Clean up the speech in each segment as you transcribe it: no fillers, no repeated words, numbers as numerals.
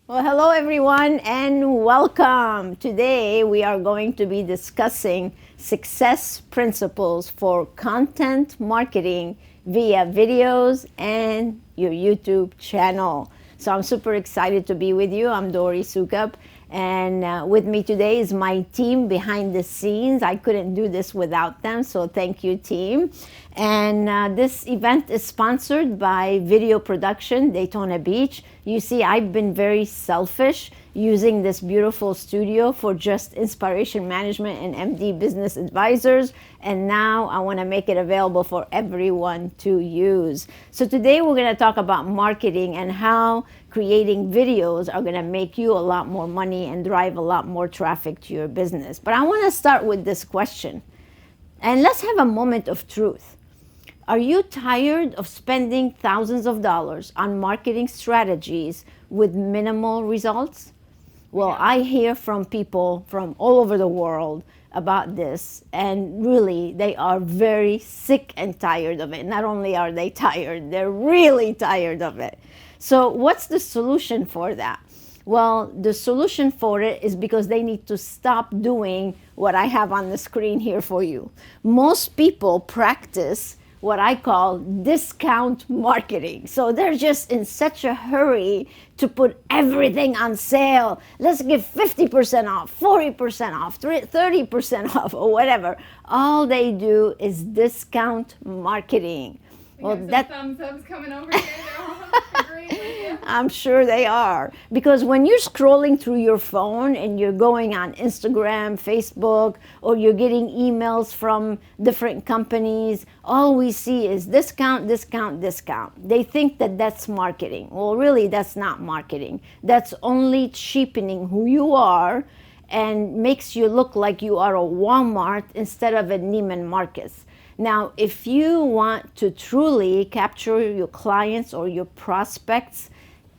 Well, hello everyone and welcome. Today we are going to be discussing success principles for content marketing via videos and your YouTube channel. So I'm super excited to be with you. I'm Dori Soukup, and with me today is my team behind the scenes. I couldn't do this without them, so thank you, team. And this event is sponsored by Video Production Daytona Beach. You see, I've been very selfish using this beautiful studio for just inspiration management and MD business advisors. And now I want to make it available for everyone to use. So today we're going to talk about marketing and how creating videos are going to make you a lot more money and drive a lot more traffic to your business. But I want to start with this question. And let's have a moment of truth. Are you tired of spending thousands of dollars on marketing strategies with minimal results? Well, I hear from people from all over the world about this, and really, they are very sick and tired of it. Not only are they tired, they're really tired of it. So, what's the solution for that? Well, the solution for it is because they need to stop doing what I have on the screen here for you. Most people practice what I call discount marketing. So they're just in such a hurry to put everything on sale. Let's give 50% off, 40% off, 30% off, or whatever. All they do is discount marketing. Well, that thumbs ups coming over here. They're all agreeing with you. I'm sure they are. Because when you're scrolling through your phone and you're going on Instagram, Facebook, or you're getting emails from different companies, all we see is discount, discount, discount. They think that that's marketing. Well, really, that's not marketing. That's only cheapening who you are and makes you look like you are a Walmart instead of a Neiman Marcus. Now, if you want to truly capture your clients or your prospects'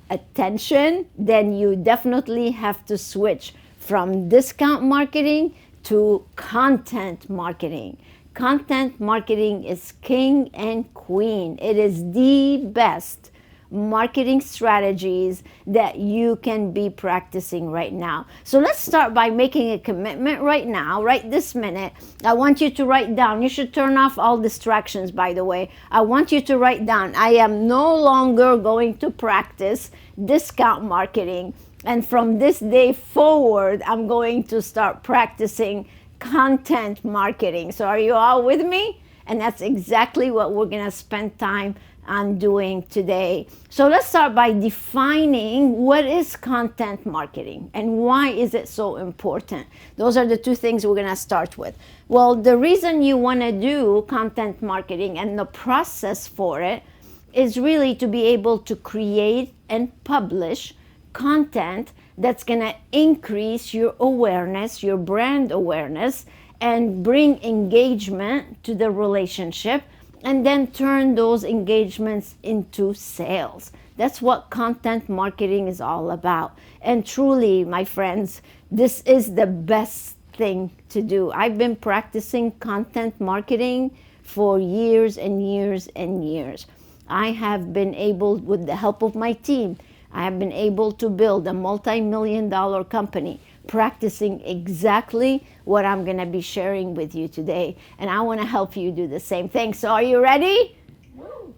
attention, then you definitely have to switch from discount marketing to content marketing. Content marketing is king and queen. It is the best marketing strategies that you can be practicing right now. So let's start by making a commitment right now, right this minute. I want you to write down. You should turn off all distractions, by the way. I want you to write down, I am no longer going to practice discount marketing. And from this day forward, I'm going to start practicing content marketing. So are you all with me? And that's exactly what we're going to spend time on doing today. So let's start by defining what is content marketing and why is it so important. Those are the two things we're going to start with. Well, the reason you want to do content marketing and the process for it is really to be able to create and publish content that's going to increase your awareness, your brand awareness, and bring engagement to the relationship, and then turn those engagements into sales. That's what content marketing is all about. And truly, my friends, this is the best thing to do. I've been practicing content marketing for years and years and years. I have been able, with the help of my team, I have been able to build a multi-million-dollar company practicing exactly what I'm going to be sharing with you today. And I want to help you do the same thing. So are you ready?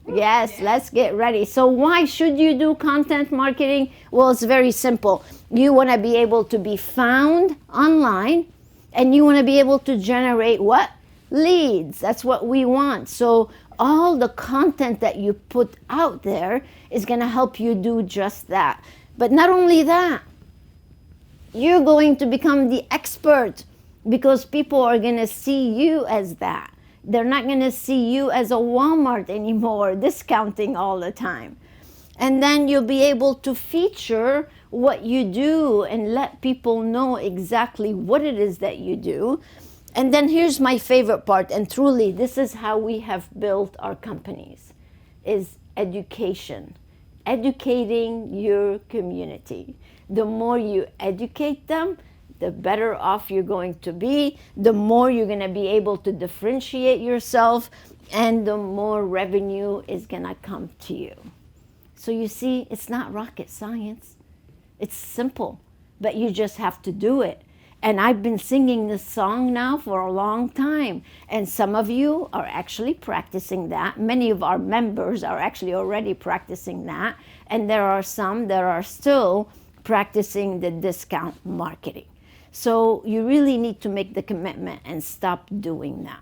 Yes, let's get ready. So why should you do content marketing? Well, it's very simple. You want to be able to be found online, and you want to be able to generate what? Leads. That's what we want. So all the content that you put out there is going to help you do just that. But not only that, you're going to become the expert because people are going to see you as that. They're not going to see you as a Walmart anymore, discounting all the time. And then you'll be able to feature what you do and let people know exactly what it is that you do. And then here's my favorite part, and truly this is how we have built our companies, is education. Educating your community. The more you educate them, the better off you're going to be, the more you're going to be able to differentiate yourself, and the more revenue is going to come to you. So you see, it's not rocket science. It's simple, but you just have to do it. And I've been singing this song now for a long time. And some of you are actually practicing that. Many of our members are actually already practicing that. And there are some that are still practicing the discount marketing. So you really need to make the commitment and stop doing that.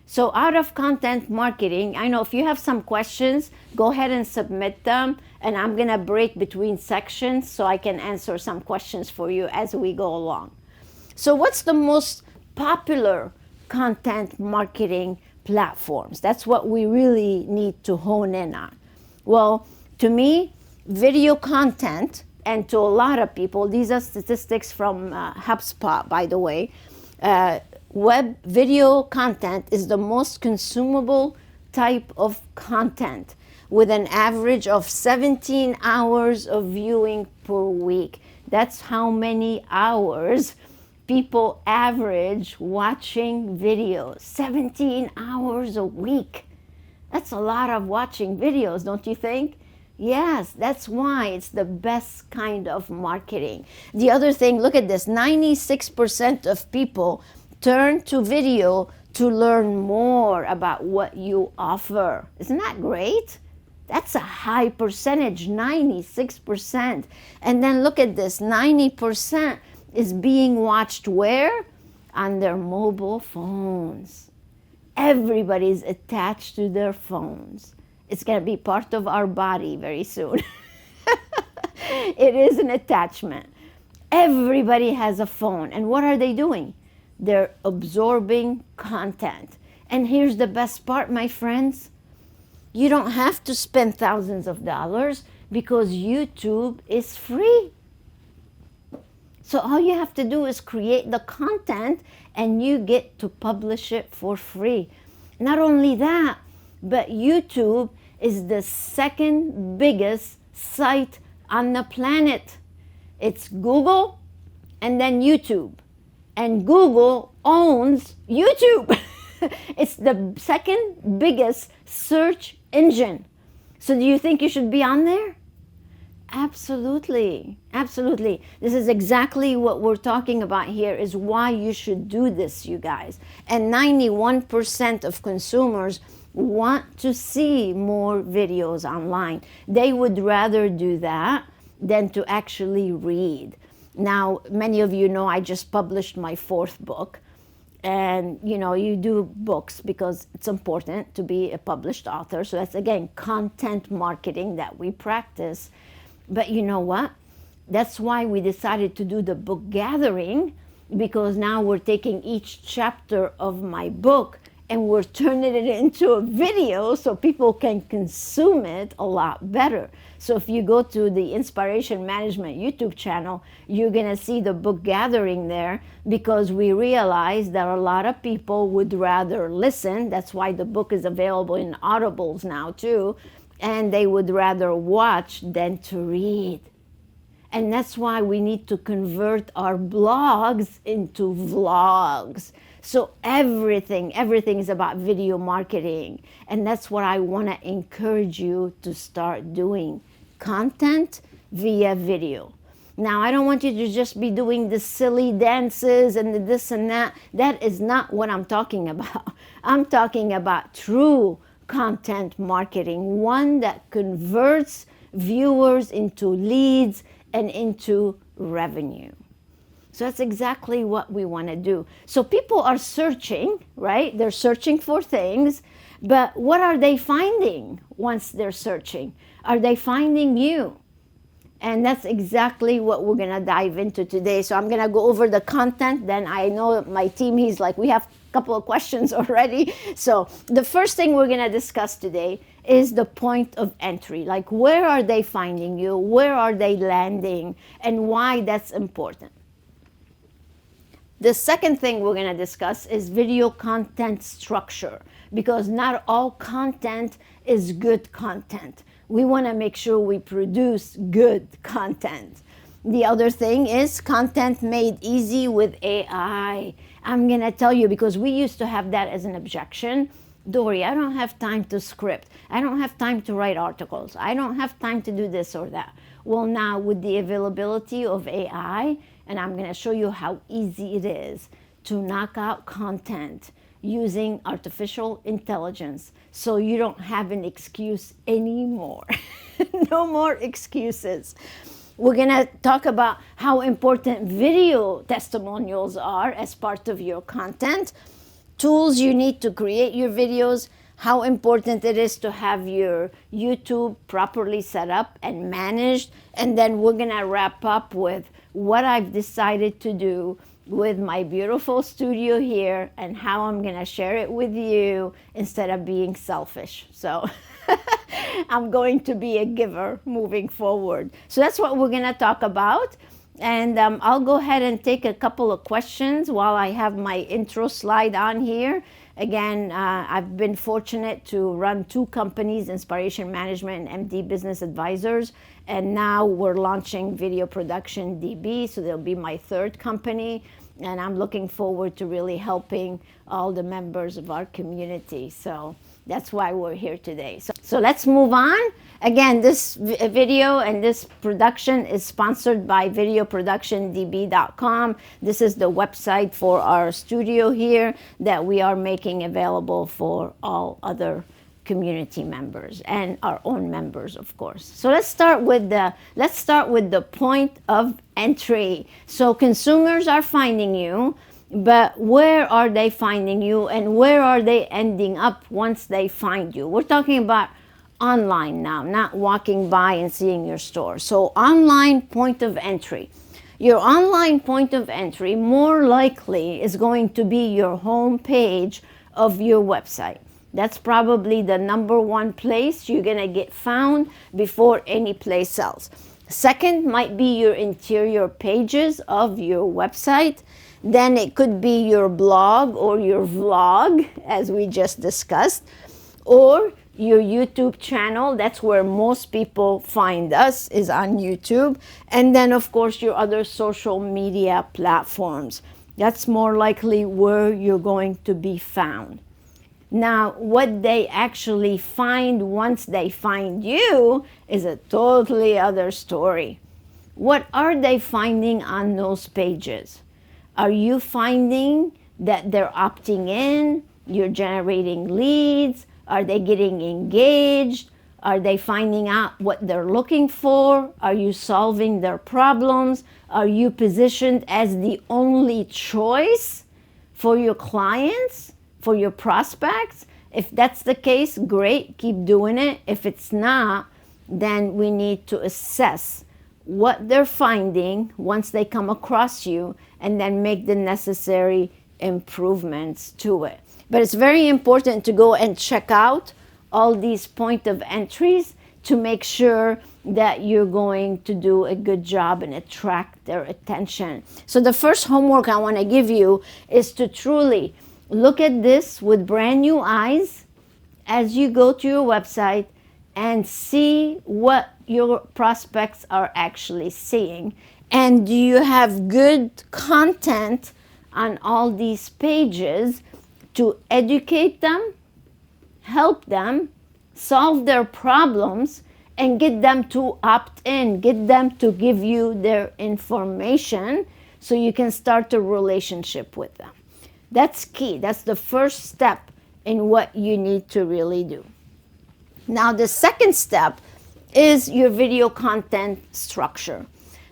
So out of content marketing, I know if you have some questions, go ahead and submit them. And I'm going to break between sections so I can answer some questions for you as we go along. So what's the most popular content marketing platforms? That's what we really need to hone in on. Well, to me, video content, and to a lot of people, these are statistics from HubSpot, by the way, web video content is the most consumable type of content with an average of 17 hours of viewing per week. That's how many hours people average watching videos. 17 hours a week. That's a lot of watching videos, don't you think? Yes, that's why it's the best kind of marketing. The other thing, look at this, 96% of people turn to video to learn more about what you offer. Isn't that great? That's a high percentage, 96%. And then look at this, 90% is being watched where? On their mobile phones. Everybody's attached to their phones. It's going to be part of our body very soon. It is an attachment. Everybody has a phone. And what are they doing? They're absorbing content. And here's the best part, my friends. You don't have to spend thousands of dollars because YouTube is free. So all you have to do is create the content and you get to publish it for free. Not only that, but YouTube is the second biggest site on the planet. It's Google and then YouTube. And Google owns YouTube. It's the second biggest search engine. So do you think you should be on there? Absolutely, absolutely. This is exactly what we're talking about here, is why you should do this, you guys. And 91% of consumers want to see more videos online. They would rather do that than to actually read. Now, many of you know I just published my 4th book. And, you know, you do books because it's important to be a published author. So that's, again, content marketing that we practice. But you know what? That's why we decided to do the book gathering, because now we're taking each chapter of my book and we're turning it into a video so people can consume it a lot better. So if you go to the InSPAration Management YouTube channel, you're going to see the book gathering there, because we realized that a lot of people would rather listen. That's why the book is available in Audibles now too. And they would rather watch than to read. And that's why we need to convert our blogs into vlogs. So everything is about video marketing. And that's what I want to encourage you to start doing. Content via video. Now, I don't want you to just be doing the silly dances and the this and that. That is not what I'm talking about. I'm talking about true content marketing, one that converts viewers into leads and into revenue. So that's exactly what we want to do. So people are searching, right? They're searching for things, but what are they finding once they're searching? Are they finding you? And that's exactly what we're going to dive into today. So I'm going to go over the content. Then I know my team, he's like, we have a couple of questions already. So the first thing we're going to discuss today is the point of entry. Like, where are they finding you? Where are they landing? And why that's important. The second thing we're going to discuss is video content structure, because not all content is good content. We want to make sure we produce good content. The other thing is content made easy with AI. I'm going to tell you, because we used to have that as an objection. Dori, I don't have time to script. I don't have time to write articles. I don't have time to do this or that. Well, now with the availability of AI, and I'm going to show you how easy it is to knock out content using artificial intelligence, so you don't have an excuse anymore. No more excuses. We're going to talk about how important video testimonials are as part of your content, tools you need to create your videos, how important it is to have your YouTube properly set up and managed, and then we're going to wrap up with what I've decided to do with my beautiful studio here and how I'm going to share it with you instead of being selfish. So I'm going to be a giver moving forward. So that's what we're going to talk about. And I'll go ahead and take a couple of questions while I have my intro slide on here. Again, I've been fortunate to run 2 companies, InSPAration Management and MD Business Advisors. And now we're launching Video Production DB, so there'll be my 3rd company. And I'm looking forward to really helping all the members of our community. So that's why we're here today. So let's move on. Again, this video and this production is sponsored by videoproductiondb.com. This is the website for our studio here that we are making available for all other community members and our own members, of course. So let's start with the point of entry. So consumers are finding you, but where are they finding you and where are they ending up once they find you? We're talking about online now, not walking by and seeing your store. So online point of entry. Your online point of entry more likely is going to be your home page of your website. That's probably the number 1 place you're going to get found before any place else. Second might be your interior pages of your website. Then it could be your blog or your vlog, as we just discussed, or your YouTube channel. That's where most people find us, is on YouTube. And then, of course, your other social media platforms. That's more likely where you're going to be found. Now, what they actually find once they find you is a totally other story. What are they finding on those pages? Are you finding that they're opting in? You're generating leads? Are they getting engaged? Are they finding out what they're looking for? Are you solving their problems? Are you positioned as the only choice for your clients, for your prospects? If that's the case, great, keep doing it. If it's not, then we need to assess what they're finding once they come across you and then make the necessary improvements to it. But it's very important to go and check out all these point of entries to make sure that you're going to do a good job and attract their attention. So the first homework I want to give you is to truly look at this with brand new eyes as you go to your website and see what your prospects are actually seeing. And do you have good content on all these pages to educate them, help them, solve their problems, and get them to opt in, get them to give you their information so you can start a relationship with them. That's key. That's the first step in what you need to really do. Now, the second step is your video content structure.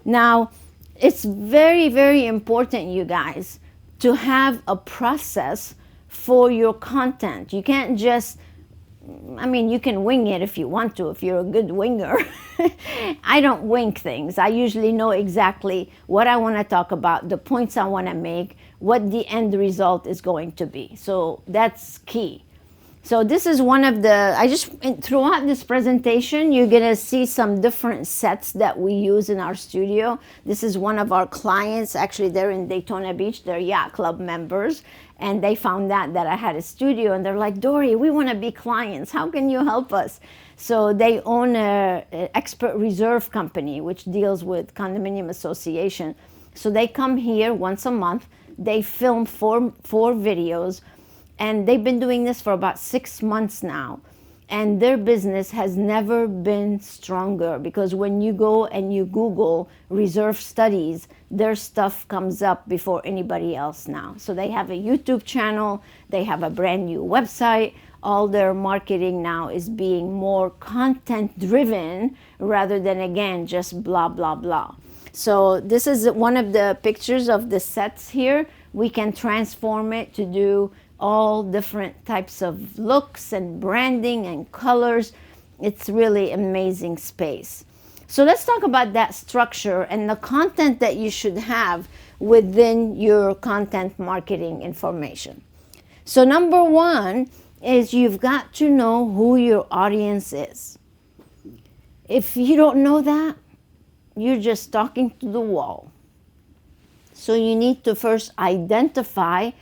Now, it's very, very important, you guys, to have a process for your content. You can't just, you can wing it if you want to, if you're a good winger. I don't wing things. I usually know exactly what I want to talk about, the points I want to make, what the end result is going to be. So that's key. So this is one of the, throughout this presentation, you're going to see some different sets that we use in our studio. This is one of our clients. Actually, they're in Daytona Beach. They're Yacht Club members. And they found out that I had a studio. And they're like, Dori, we want to be clients. How can you help us? So they own an expert reserve company, which deals with condominium association. So they come here once a month. They film four videos. And they've been doing this for about 6 months now. and their business has never been stronger, because when you go and you Google reserve studies, their stuff comes up before anybody else now. So they have a YouTube channel, they have a brand new website. All their marketing now is being more content driven rather than, again, just blah, blah, blah. So this is one of the pictures of the sets here. We can transform it to do all different types of looks and branding and colors. It's really amazing space. So let's talk about that structure and the content that you should have within your content marketing information. So number one is you've got to know who your audience is. If you don't know that, you're just talking to the wall. So you need to first identify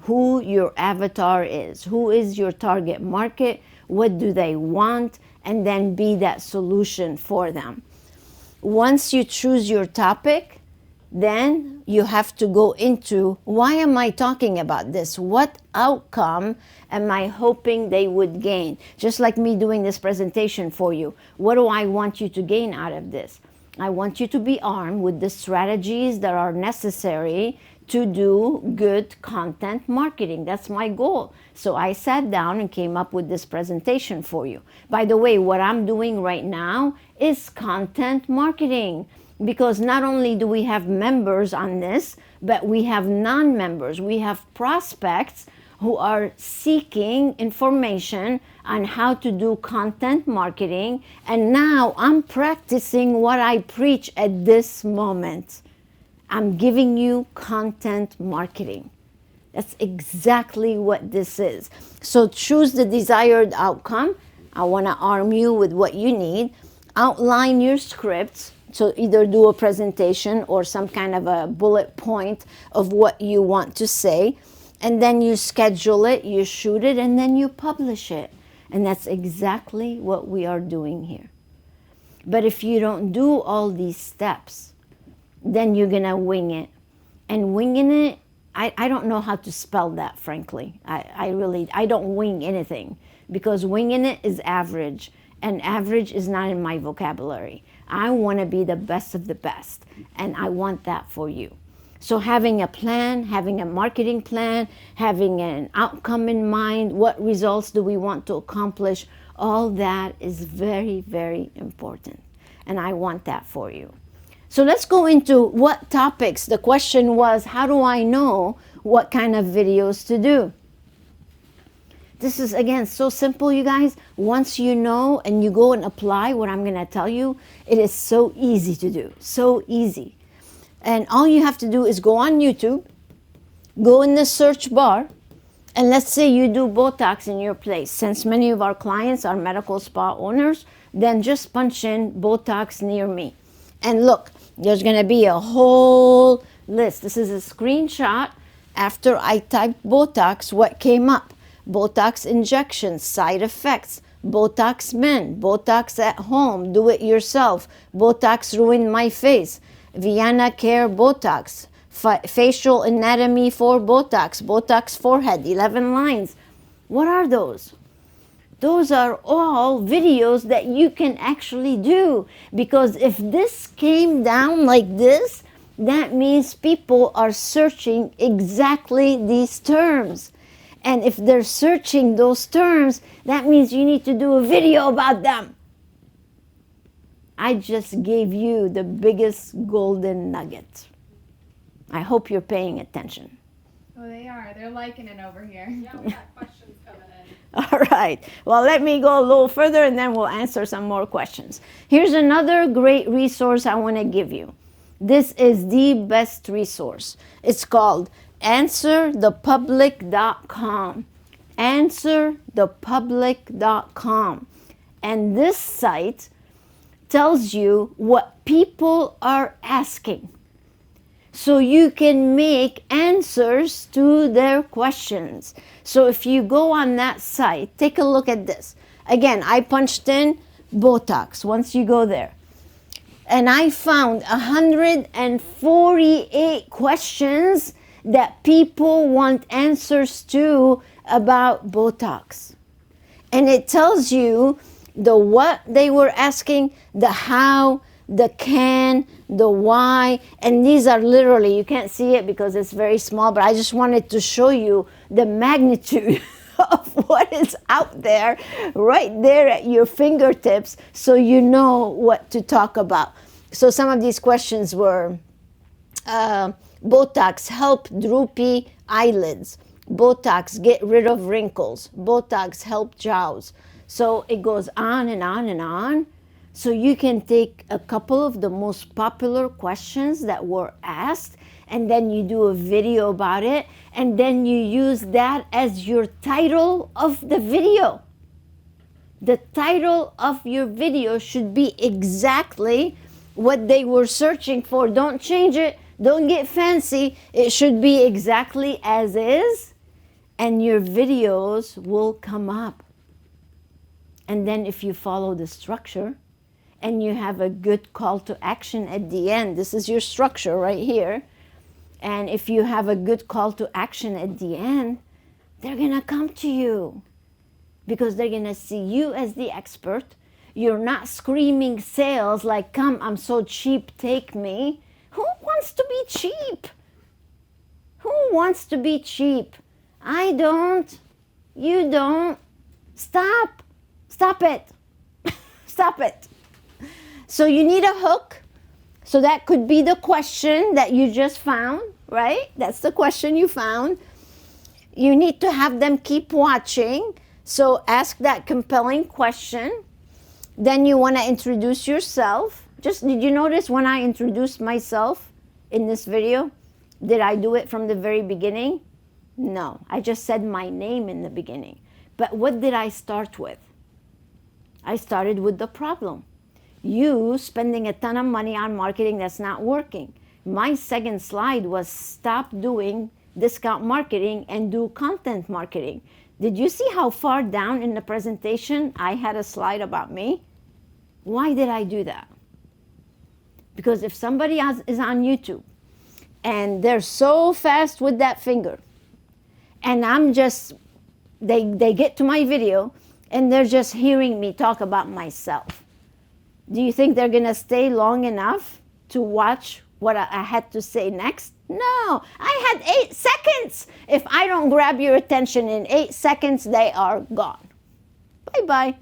who your avatar is, who is your target market, what do they want, and then be that solution for them. Once you choose your topic, then you have to go into, why am I talking about this? What outcome am I hoping they would gain? Just like me doing this presentation for you. What do I want you to gain out of this? I want you to be armed with the strategies that are necessary to do good content marketing. That's my goal. So I sat down and came up with this presentation for you. By the way, what I'm doing right now is content marketing, because not only do we have members on this, but we have non-members. We have prospects who are seeking information on how to do content marketing. And now I'm practicing what I preach at this moment. I'm giving you content marketing. That's exactly what this is. So choose the desired outcome. I want to arm you with what you need. Outline your scripts. So either do a presentation or some kind of a bullet point of what you want to say. And then you schedule it, you shoot it, and then you publish it. And that's exactly what we are doing here. But if you don't do all these steps, then you're going to wing it. And winging it, I don't know how to spell that, frankly. I don't wing anything, because winging it is average, and average is not in my vocabulary. I want to be the best of the best, and I want that for you. So having a plan, having a marketing plan, having an outcome in mind, what results do we want to accomplish, all that is very, very important. And I want that for you. So let's go into what topics. The question was, how do I know what kind of videos to do? This is, again, so simple, you guys. Once you know and you go and apply what I'm going to tell you, it is so easy to do, so easy. And all you have to do is go on YouTube, go in the search bar, and let's say you do Botox in your place. Since many of our clients are medical spa owners, then just punch in Botox near me. And look, there's going to be a whole list. This is a screenshot after I typed Botox, what came up. Botox injections, side effects, Botox men, Botox at home, do it yourself, Botox ruined my face, Vienna Care Botox, facial anatomy for Botox, Botox forehead, 11 lines. What are those? Those are all videos that you can actually do, because if this came down like this, that means people are searching exactly these terms. And if they're searching those terms, that means you need to do a video about them. I just gave you the biggest golden nugget. I hope you're paying attention. Oh, they are. They're liking it over here. Yeah, we got questions coming in. All right. Well, let me go a little further and then we'll answer some more questions. Here's another great resource I want to give you. This is the best resource. It's called answerthepublic.com. Answerthepublic.com. And this site tells you what people are asking, so you can make answers to their questions. So if you go on that site, take a look at this. Again, I punched in Botox once you go there. And I found 148 questions that people want answers to about Botox. And it tells you the what they were asking, the how, the can, the why, and these are literally, you can't see it because it's very small, but I just wanted to show you the magnitude of what is out there right there at your fingertips so you know what to talk about. So some of these questions were Botox help droopy eyelids, Botox get rid of wrinkles, Botox help jowls. So it goes on and on and on. So you can take a couple of the most popular questions that were asked, and then you do a video about it, and then you use that as your title of the video. The title of your video should be exactly what they were searching for. Don't change it. Don't get fancy. It should be exactly as is, and your videos will come up. And then if you follow the structure, and you have a good call to action at the end. This is your structure right here. And if you have a good call to action at the end, they're gonna come to you because they're gonna see you as the expert. You're not screaming sales like, come, I'm so cheap, take me. Who wants to be cheap? Who wants to be cheap? I don't. You don't. Stop. Stop it. Stop it. So you need a hook. So that could be the question that you just found, right? That's the question you found. You need to have them keep watching. So ask that compelling question. Then you want to introduce yourself. Did you notice when I introduced myself in this video? Did I do it from the very beginning? No, I just said my name in the beginning. But what did I start with? I started with the problem. You spending a ton of money on marketing that's not working. My second slide was stop doing discount marketing and do content marketing. Did you see how far down in the presentation I had a slide about me? Why did I do that? Because if somebody is on YouTube and they're so fast with that finger, and they get to my video and they're just hearing me talk about myself, do you think they're going to stay long enough to watch what I had to say next? No, I had 8 seconds. If I don't grab your attention in 8 seconds, they are gone. Bye-bye.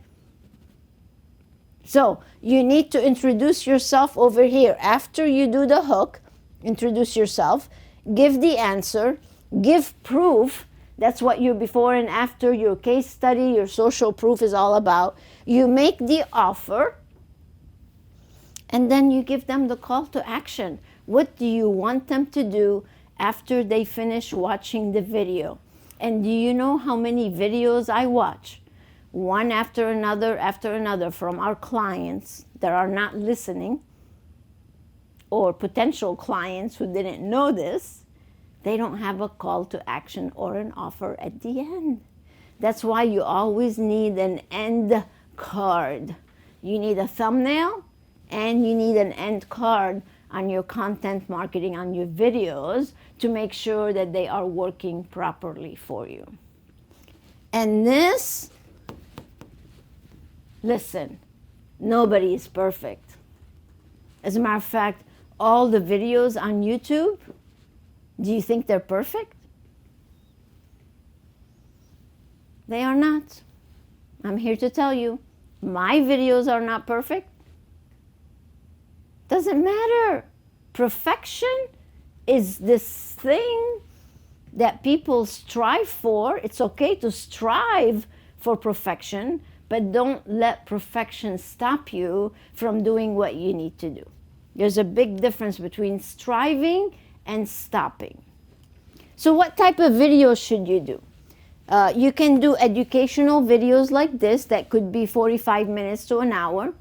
So you need to introduce yourself over here. After you do the hook, introduce yourself, give the answer, give proof. That's what your before and after, your case study, your social proof is all about. You make the offer. And then you give them the call to action. What do you want them to do after they finish watching the video? And do you know how many videos I watch? One after another from our clients that are not listening, or potential clients who didn't know this. They don't have a call to action or an offer at the end. That's why you always need an end card. You need a thumbnail, and you need an end card on your content marketing, on your videos, to make sure that they are working properly for you. And this, listen, nobody is perfect. As a matter of fact, all the videos on YouTube, do you think they're perfect? They are not. I'm here to tell you, my videos are not perfect. Doesn't matter. Perfection is this thing that people strive for. It's okay to strive for perfection, but don't let perfection stop you from doing what you need to do. There's a big difference between striving and stopping. So what type of videos should you do? You can do educational videos like this that could be 45 minutes to an hour.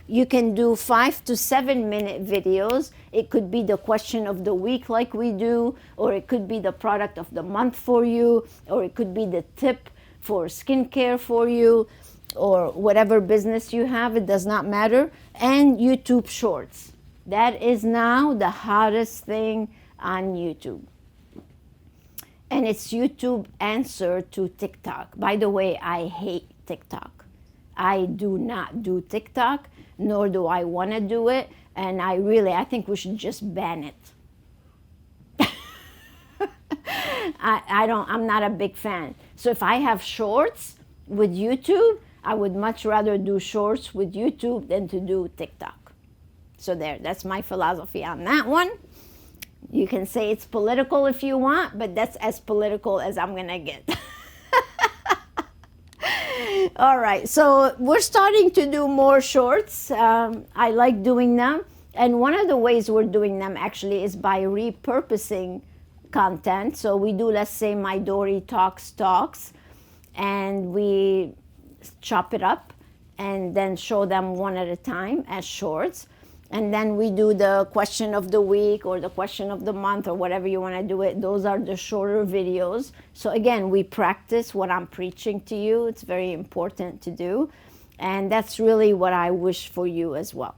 You can do 5 to 7 minute videos. It could be the question of the week like we do, or it could be the product of the month for you, or it could be the tip for skincare for you, or whatever business you have, it does not matter. And YouTube Shorts. That is now the hottest thing on YouTube. And it's YouTube answer to TikTok. By the way, I hate TikTok. I do not do TikTok, nor do I want to do it, and I think we should just ban it. I'm not a big fan. So if I have shorts with YouTube, I would much rather do shorts with YouTube than to do TikTok. So that's my philosophy on that one. You can say it's political if you want, but that's as political as I'm gonna get. All right, so we're starting to do more shorts. I like doing them. And one of the ways we're doing them actually is by repurposing content. So we do, let's say, my Dori talks, and we chop it up and then show them one at a time as shorts. And then we do the question of the week or the question of the month or whatever you want to do it. Those are the shorter videos. So again, we practice what I'm preaching to you. It's very important to do. And that's really what I wish for you as well.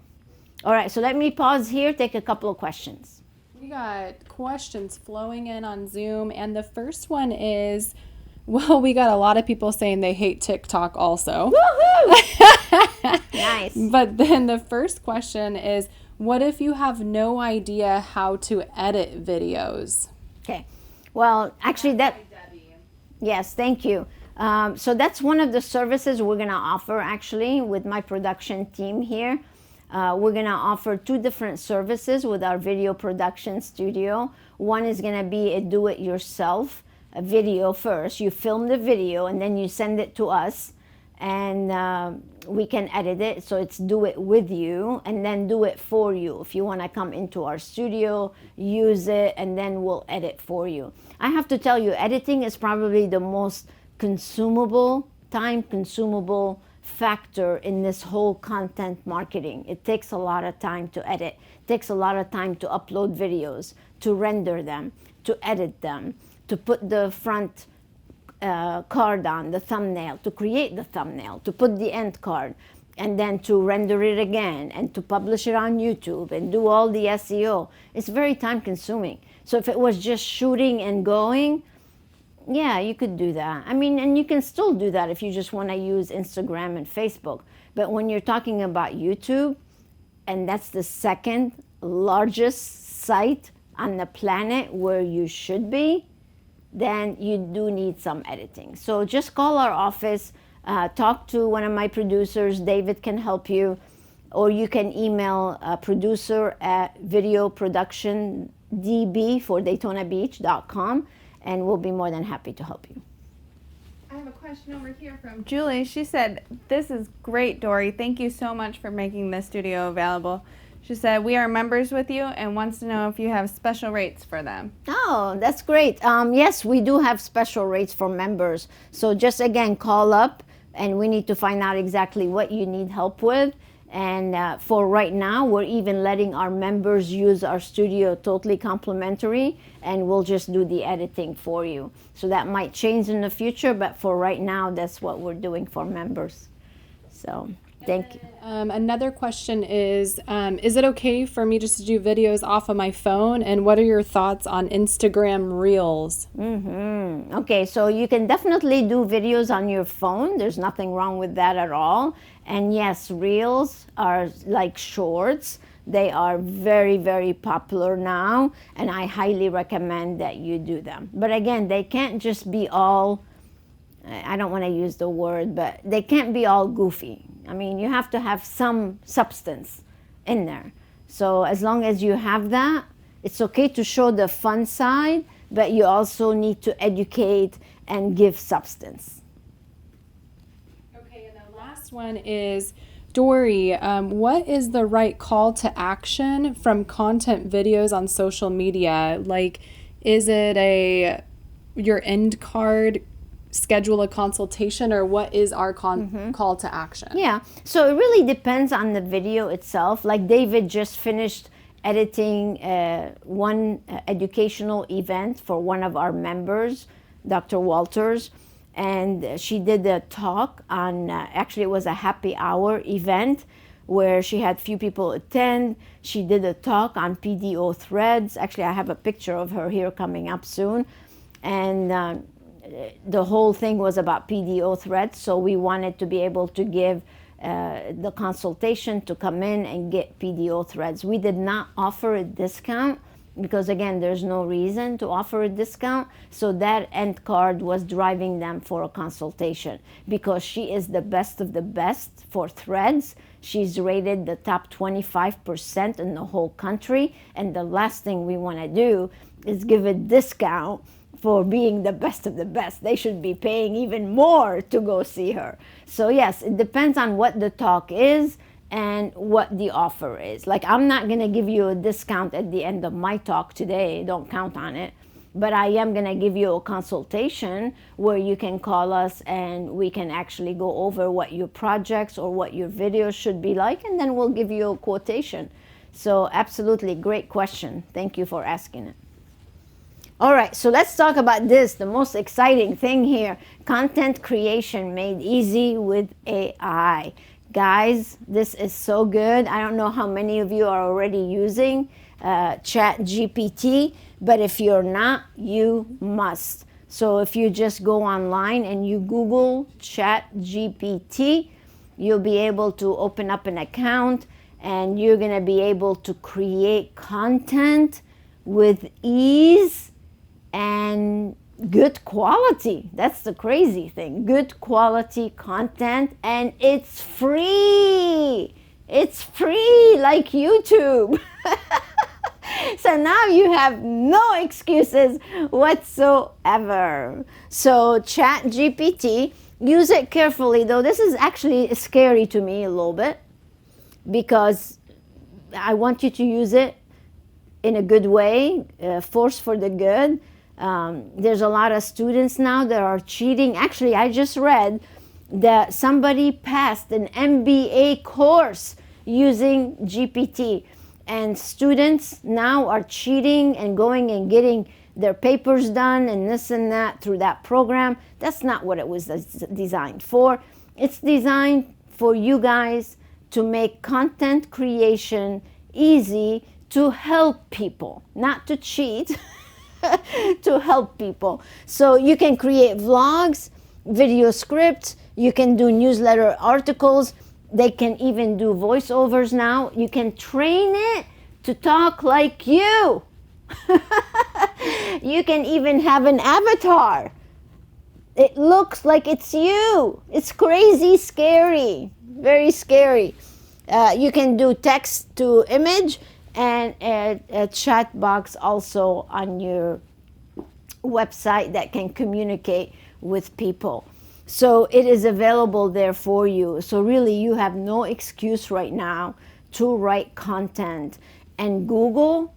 All right, so let me pause here, take a couple of questions. We got questions flowing in on Zoom, and the first one is, well, we got a lot of people saying they hate TikTok also. Woohoo! Nice. But then the first question is, what if you have no idea how to edit videos? Okay, well, actually yes, thank you. So that's one of the services we're gonna offer actually with my production team here. We're going to offer two different services with our video production studio. One is going to be a do-it-yourself video first. You film the video and then you send it to us, and we can edit it. So it's do it with you and then do it for you. If you want to come into our studio, use it, and then we'll edit for you. I have to tell you, editing is probably the most time-consumable factor in this whole content marketing. It takes a lot of time to edit. It takes a lot of time to upload videos, to render them, to edit them, to put the front card on, the thumbnail, to create the thumbnail, to put the end card, and then to render it again, and to publish it on YouTube, and do all the SEO. It's very time consuming. So if it was just shooting and going, yeah, you could do that. I mean, and you can still do that if you just want to use Instagram and Facebook. But when you're talking about YouTube, and that's the second largest site on the planet where you should be, then you do need some editing. So just call our office, talk to one of my producers. David can help you, or you can email producer at videoproductiondb for DaytonaBeach.com. And we'll be more than happy to help you. I have a question over here from Julie. She said, "This is great, Dori. Thank you so much for making this studio available." She said, "We are members with you and wants to know if you have special rates for them." Oh, that's great. Yes, we do have special rates for members. So just again, call up and we need to find out exactly what you need help with. And for right now, we're even letting our members use our studio totally complimentary, and we'll just do the editing for you. So that might change in the future, but for right now, that's what we're doing for members. So thank you. Another question is it okay for me just to do videos off of my phone? And what are your thoughts on Instagram Reels? Okay, so you can definitely do videos on your phone. There's nothing wrong with that at all. And yes, Reels are like shorts. They are very, very popular now, and I highly recommend that you do them. But again, they can't just be all, I don't want to use the word, but they can't be all goofy. I mean, you have to have some substance in there. So as long as you have that, it's okay to show the fun side, but you also need to educate and give substance. Okay, and the last one is, Dori, what is the right call to action from content videos on social media? Like, is it your end card, schedule a consultation, or what is our call to action? Yeah, so it really depends on the video itself. Like David just finished editing one educational event for one of our members, Dr. Walters, and she did a talk on, actually it was a happy hour event where she had few people attend. She did a talk on PDO threads. Actually, I have a picture of her here coming up soon. And the whole thing was about PDO threads, so we wanted to be able to give the consultation to come in and get PDO threads. We did not offer a discount because, again, there's no reason to offer a discount. So that end card was driving them for a consultation because she is the best of the best for threads. She's rated the top 25% in the whole country. And the last thing we want to do is give a discount for being the best of the best. They should be paying even more to go see her. So yes, it depends on what the talk is and what the offer is. Like, I'm not going to give you a discount at the end of my talk today. Don't count on it. But I am going to give you a consultation where you can call us and we can actually go over what your projects or what your videos should be like, and then we'll give you a quotation. So absolutely great question. Thank you for asking it. All right, so let's talk about this, the most exciting thing here, content creation made easy with AI. Guys, this is so good. I don't know how many of you are already using ChatGPT, but if you're not, you must. So if you just go online and you Google ChatGPT, you'll be able to open up an account and you're going to be able to create content with ease and good quality. That's the crazy thing. Good quality content, and it's free. It's free like YouTube. So now you have no excuses whatsoever. So ChatGPT, use it carefully though. This is actually scary to me a little bit because I want you to use it in a good way, force for the good. There's a lot of students now that are cheating. Actually, I just read that somebody passed an MBA course using GPT, and students now are cheating and going and getting their papers done and this and that through that program. That's not what it was designed for. It's designed for you guys to make content creation easy to help people, not to cheat. To help people. So you can create vlogs, video scripts, you can do newsletter articles, they can even do voiceovers now. You can train it to talk like you. You can even have an avatar. It looks like it's you. It's crazy scary, very scary. You can do text to image, and a chat box also on your website that can communicate with people. So it is available there for you. So really you have no excuse right now to write content. And Google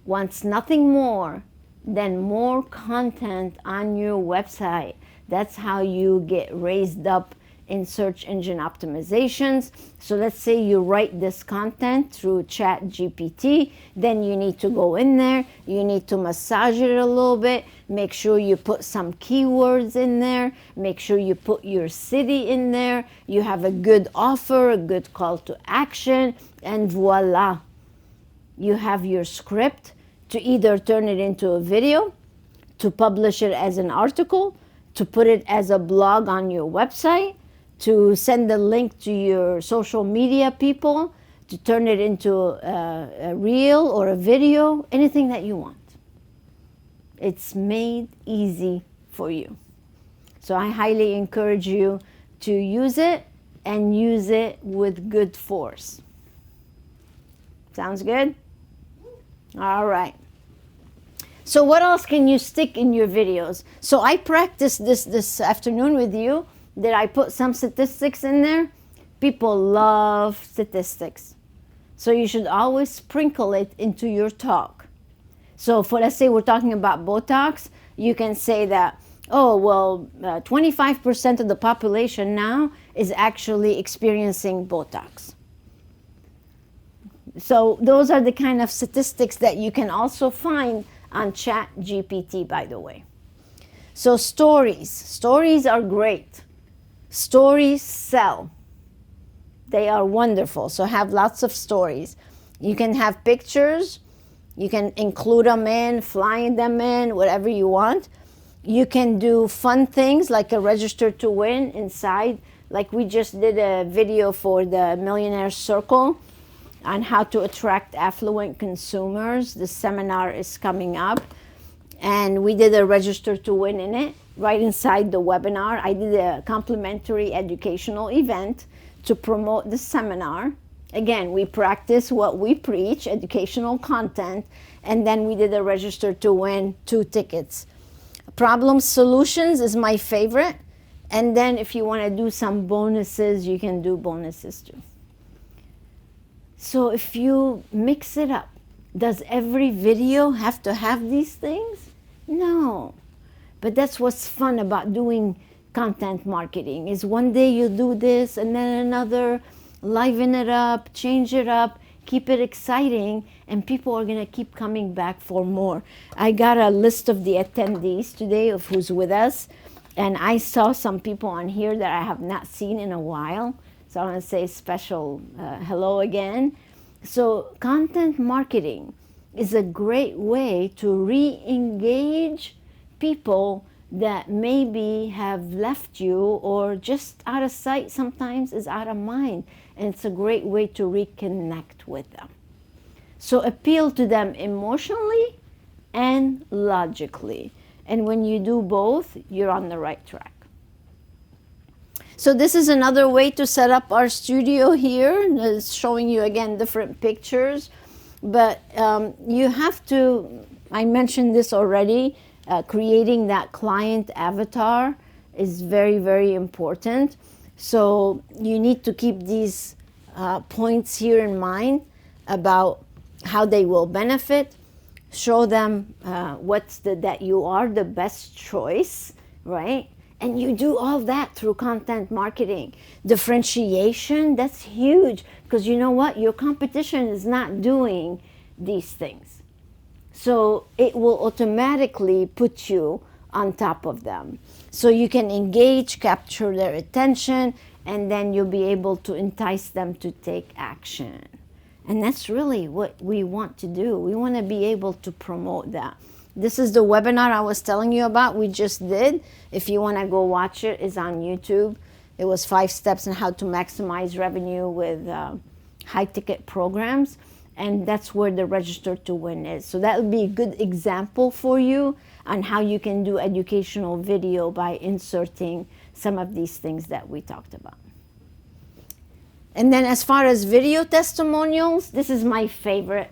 wants nothing more than more content on your website. That's how you get raised up in search engine optimizations. So let's say you write this content through ChatGPT, then you need to go in there, you need to massage it a little bit, make sure you put some keywords in there, make sure you put your city in there, you have a good offer, a good call to action, and voila. You have your script to either turn it into a video, to publish it as an article, to put it as a blog on your website, to send the link to your social media people, to turn it into a reel or a video, anything that you want. It's made easy for you. So I highly encourage you to use it and use it with good force. Sounds good? All right. So what else can you stick in your videos? So I practiced this afternoon with you. Did I put some statistics in there? People love statistics. So you should always sprinkle it into your talk. So for, let's say we're talking about Botox, you can say that, oh, well, 25% of the population now is actually experiencing Botox. So those are the kind of statistics that you can also find on ChatGPT, by the way. So stories are great. Stories sell. They are wonderful. So have lots of stories. You can have pictures. You can include them in, fly them in, whatever you want. You can do fun things like a register to win inside. Like we just did a video for the Millionaire Circle on how to attract affluent consumers. The seminar is coming up, and we did a register to win in it right inside the webinar. I did a complimentary educational event to promote the seminar. Again, we practice what we preach, educational content, and then we did a register to win 2 tickets. Problem solutions is my favorite, and then if you want to do some bonuses, you can do bonuses too. So if you mix it up, does every video have to have these things? No. But that's what's fun about doing content marketing, is one day you do this and then another, liven it up, change it up, keep it exciting, and people are going to keep coming back for more. I got a list of the attendees today of who's with us, and I saw some people on here that I have not seen in a while. So I want to say special hello again. So content marketing is a great way to re-engage people that maybe have left you, or just out of sight sometimes is out of mind. And it's a great way to reconnect with them. So appeal to them emotionally and logically. And when you do both, you're on the right track. So this is another way to set up our studio here. It's showing you again different pictures. But you have to, I mentioned this already, creating that client avatar is very, very important. So you need to keep these points here in mind about how they will benefit. Show them that you are the best choice, right? And you do all that through content marketing. Differentiation, that's huge, because you know what? Your competition is not doing these things. So it will automatically put you on top of them. So you can engage, capture their attention, and then you'll be able to entice them to take action. And that's really what we want to do. We want to be able to promote that. This is the webinar I was telling you about, we just did. If you want to go watch it, it's on YouTube. It was 5 steps on how to maximize revenue with high ticket programs. And that's where the register to win is. So that would be a good example for you on how you can do educational video by inserting some of these things that we talked about. And then as far as video testimonials, this is my favorite.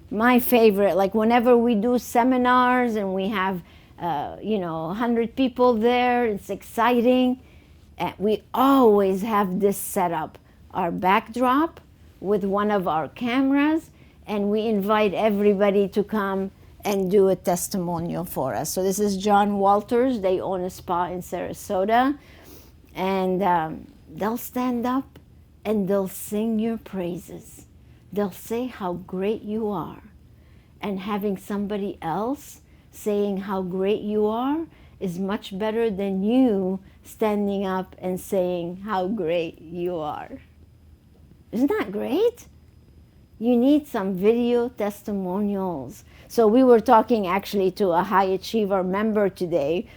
My favorite, like whenever we do seminars and we have, 100 people there, it's exciting. And we always have this set up, our backdrop with one of our cameras, and we invite everybody to come and do a testimonial for us. So this is John Walters. They own a spa in Sarasota, and they'll stand up and they'll sing your praises. They'll say how great you are. And having somebody else saying how great you are is much better than you standing up and saying how great you are. Isn't that great? You need some video testimonials. So we were talking actually to a high achiever member today,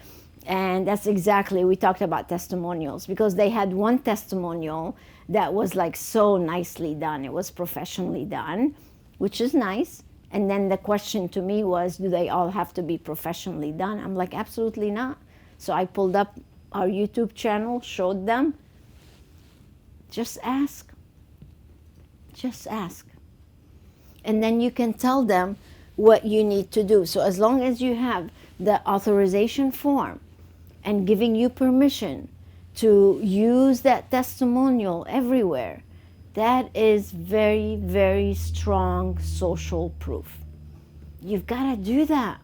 and that's exactly, we talked about testimonials, because they had one testimonial that was like so nicely done. It was professionally done, which is nice. And then the question to me was, do they all have to be professionally done? I'm like, absolutely not. So I pulled up our YouTube channel, showed them. Just ask. Just ask. And then you can tell them what you need to do. So as long as you have the authorization form and giving you permission to use that testimonial everywhere, that is very, very strong social proof. You've got to do that.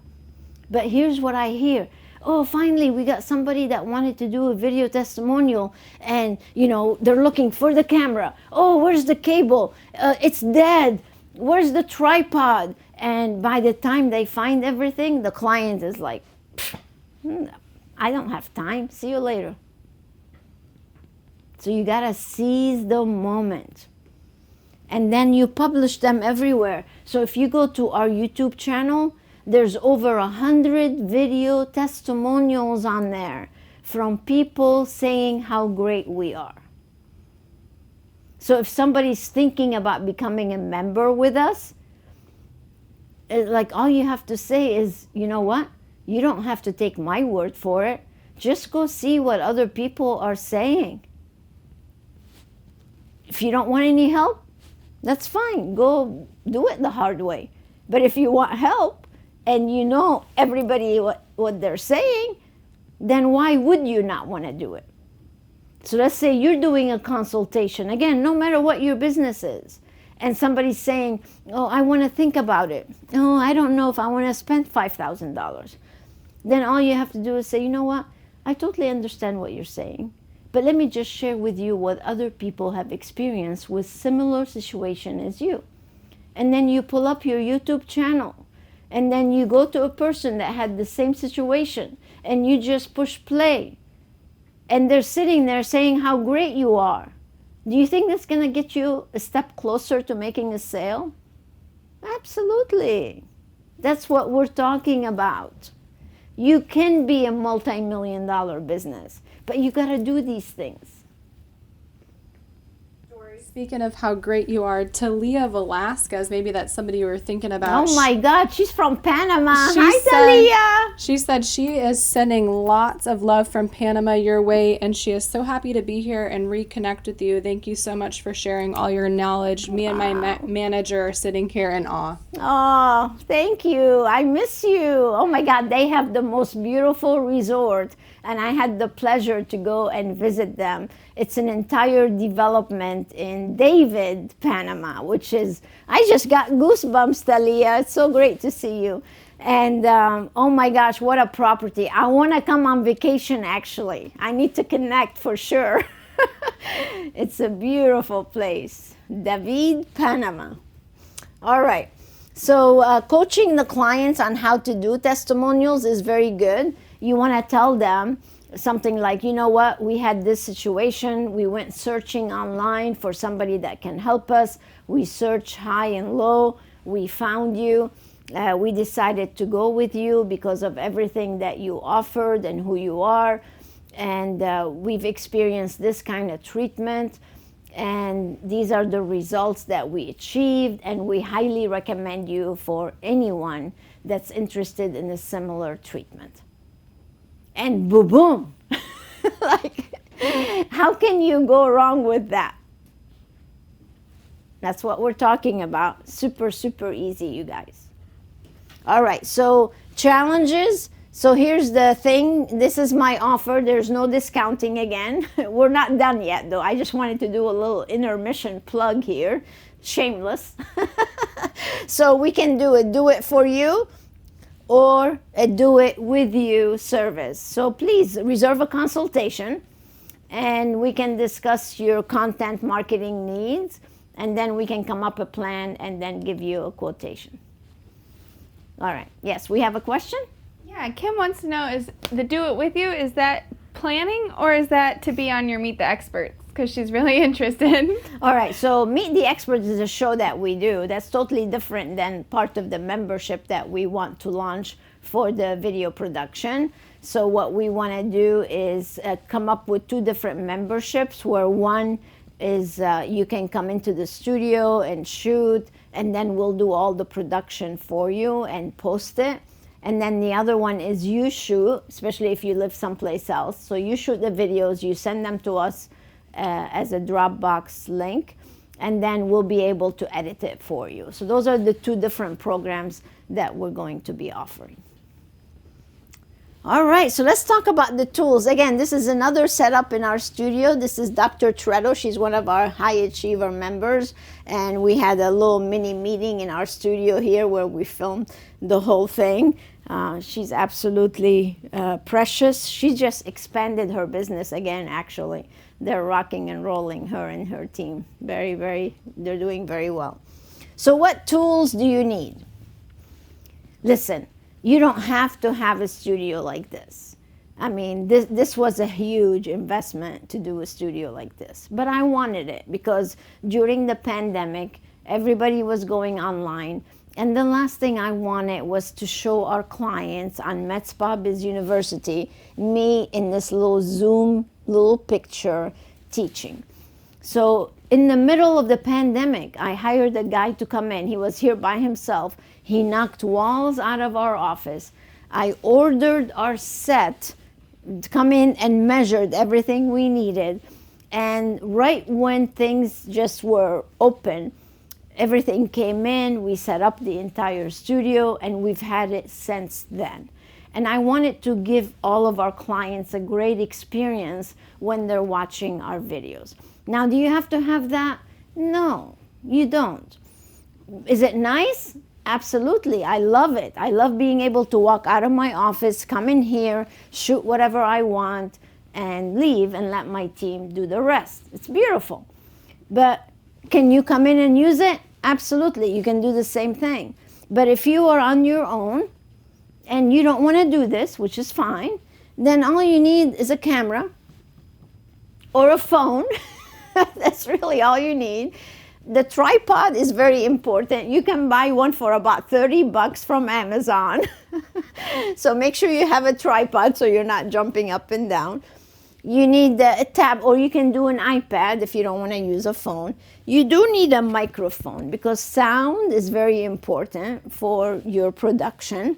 But here's what I hear. Oh, finally, we got somebody that wanted to do a video testimonial, and, they're looking for the camera. Oh, where's the cable? It's dead. Where's the tripod? And by the time they find everything, the client is like, I don't have time. See you later. So you got to seize the moment. And then you publish them everywhere. So if you go to our YouTube channel, There's over 100 video testimonials on there from people saying how great we are. So if somebody's thinking about becoming a member with us, like all you have to say is, you know what? You don't have to take my word for it. Just go see what other people are saying. If you don't want any help, that's fine. Go do it the hard way. But if you want help and you know everybody what they're saying, then why would you not want to do it? So let's say you're doing a consultation. Again, no matter what your business is. And somebody's saying, oh, I want to think about it. Oh, I don't know if I want to spend $5,000. Then all you have to do is say, you know what? I totally understand what you're saying. But let me just share with you what other people have experienced with similar situation as you. And then you pull up your YouTube channel. And then you go to a person that had the same situation. And you just push play. And they're sitting there saying how great you are. Do you think that's going to get you a step closer to making a sale? Absolutely. That's what we're talking about. You can be a multi-million-dollar business, but you got to do these things. Speaking of how great you are, Talia Velasquez, maybe that's somebody you were thinking about. Oh my God, she's from Panama. Hi, Talia. She said she is sending lots of love from Panama your way, and she is so happy to be here and reconnect with you. Thank you so much for sharing all your knowledge. Me and my manager are sitting here in awe. Oh, thank you. I miss you. Oh my God, they have the most beautiful resort, and I had the pleasure to go and visit them. It's an entire development in David, Panama, which is, I just got goosebumps, Talia. It's so great to see you. And oh my gosh, what a property. I want to come on vacation, actually. I need to connect for sure. It's a beautiful place. David, Panama. All right. So coaching the clients on how to do testimonials is very good. You want to tell them something like, you know what, we had this situation, we went searching online for somebody that can help us, we searched high and low, we found you, we decided to go with you because of everything that you offered and who you are, and we've experienced this kind of treatment, and these are the results that we achieved, and we highly recommend you for anyone that's interested in a similar treatment. And boom, boom. Like, how can you go wrong with that? That's what we're talking about. Super, super easy, you guys. All right, so challenges. So here's the thing. This is my offer. There's no discounting again. We're not done yet, though. I just wanted to do a little intermission plug here. Shameless. So we can do it for you, or a do it with you service. So please reserve a consultation and we can discuss your content marketing needs, and then we can come up a plan and then give you a quotation. All right. Yes, we have a question? Yeah, Kim wants to know, is the do it with you, is that planning or is that to be on your Meet the Experts? Because she's really interested. All right, so Meet the Experts is a show that we do. That's totally different than part of the membership that we want to launch for the video production. So what we want to do is come up with two different memberships, where one is you can come into the studio and shoot, and then we'll do all the production for you and post it. And then the other one is you shoot, especially if you live someplace else. So you shoot the videos, you send them to us as a Dropbox link, and then we'll be able to edit it for you. So those are the two different programs that we're going to be offering. All right, so let's talk about the tools. Again, this is another setup in our studio. This is Dr. Tretto. She's one of our high achiever members, and we had a little mini meeting in our studio here where we filmed the whole thing. She's absolutely precious. She just expanded her business again, actually. They're rocking and rolling, her and her team. They're doing very well. So what tools do you need? Listen, you don't have to have a studio like this. I mean, this was a huge investment to do a studio like this. But I wanted it because during the pandemic, everybody was going online. And the last thing I wanted was to show our clients on Med Spa Biz University me in this little Zoom little picture teaching. So in the middle of the pandemic, I hired a guy to come in. He was here by himself. He knocked walls out of our office. I ordered our set to come in and measured everything we needed. And right when things just were open, everything came in, we set up the entire studio, and we've had it since then. And I wanted to give all of our clients a great experience when they're watching our videos. Now, do you have to have that? No, you don't. Is it nice? Absolutely. I love it. I love being able to walk out of my office, come in here, shoot whatever I want, and leave and let my team do the rest. It's beautiful. But can you come in and use it? Absolutely. You can do the same thing. But if you are on your own and you don't want to do this, which is fine, then all you need is a camera or a phone. That's really all you need. The tripod is very important. You can buy one for about $30 from Amazon. So make sure you have a tripod so you're not jumping up and down. You need a tab, or you can do an iPad if you don't want to use a phone. You do need a microphone because sound is very important for your production.